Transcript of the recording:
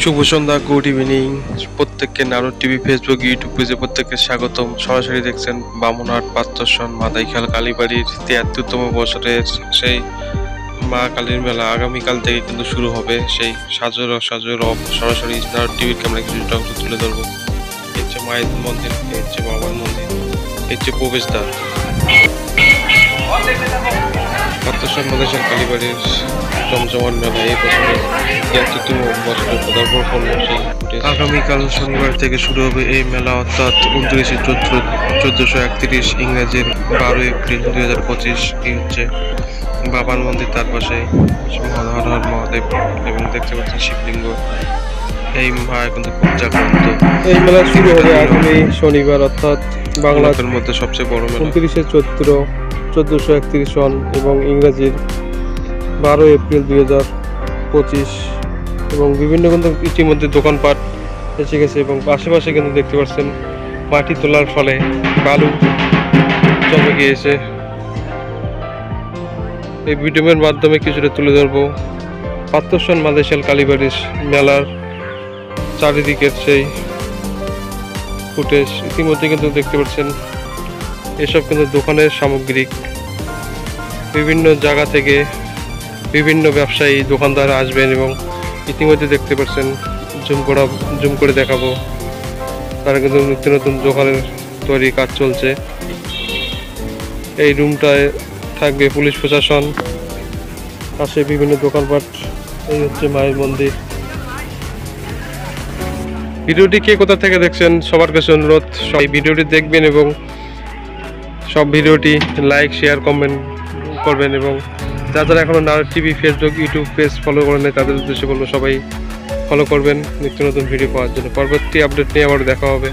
শুভ সন্ধ্যা, good evening প্রত্যেককে। Narad TV, Facebook, YouTube পেজে প্রত্যেককে স্বাগতম। সরাসরি দেখছেন বামুনহাট পাত্রসন মাদাইখাল কালীবাড়ির ৭৩তম বছরের সেই মা কালীর মেলা আগামীকাল থেকে কিন্তু শুরু হবে। সেই সাজো রব সরাসরি নারদ টিভির ক্যামেরা কিছুটা অংশ তুলে ধরবো। এই হচ্ছে মায়ের মন্দির, এই হচ্ছে বাবার মন্দির, এই হচ্ছে প্রবেশদ্বার। পাত্রসন মাদাইখাল কালীবাড়ির জমজমাট মেলা এই বছরের ৭৩তম বছরের পদার্পণ করল। সেই আগামীকাল শনিবার থেকে শুরু হবে এই মেলা, অর্থাৎ ২৯শে চৈত্র ১৪৩১, ইংরেজির ১২ এপ্রিল ২০২৫। এই হচ্ছে বাবার মন্দির, তার পাশে হর হর মহাদেব এবং দেখতে পাচ্ছেন শিবলিঙ্গ। এই মা কিন্তু খুব জাগ্রত। এই মেলা শুরু হবে আগামী শনিবার, অর্থাৎ বাংলার মধ্যে সবচেয়ে বড় মেলা। ২৯শে চৈত্র ১৪৩১ সন এবং ইংরাজির ১২ এপ্রিল ২০২৫। এবং বিভিন্ন কিন্তু ইতিমধ্যে দোকানপাট এসে গেছে এবং আশেপাশে কিন্তু দেখতে পাচ্ছেন মাটি তোলার ফলে বালু জমে গিয়েছে। এই ভিডিওর মাধ্যমে কিছুটা তুলে ধরবো পাত্রসন মাদাইখাল কালীবাড়ির মেলার চারিদিকের সেই ফুটেজ। ইতিমধ্যে কিন্তু দেখতে পাচ্ছেন এসব কিন্তু দোকানের সামগ্রিক, বিভিন্ন জায়গা থেকে বিভিন্ন ব্যবসায়ী দোকানদার আসবেন এবং ইতিমধ্যে দেখতে পাচ্ছেন জুম করে দেখাবো, তারা কিন্তু নিত্য নতুন দোকানের তৈরি কাজ চলছে। এই রুমটায় থাকবে পুলিশ প্রশাসন, পাশে বিভিন্ন দোকানপাট। এই হচ্ছে মায়ের মন্দির। ভিডিওটি কে কোথা থেকে দেখছেন সবার কাছে অনুরোধ, সবাই ভিডিওটি দেখবেন এবং সব ভিডিওটি লাইক, শেয়ার, কমেন্ট করবেন। এবং যারা এখনো Narad TV, Facebook, YouTube page follow করেন নাই তাদের উদ্দেশ্যে বলবো সবাই ফলো করবেন নিত্য নতুন ভিডিও পাওয়ার জন্য। পরবর্তী আপডেট নিয়ে আবার দেখা হবে।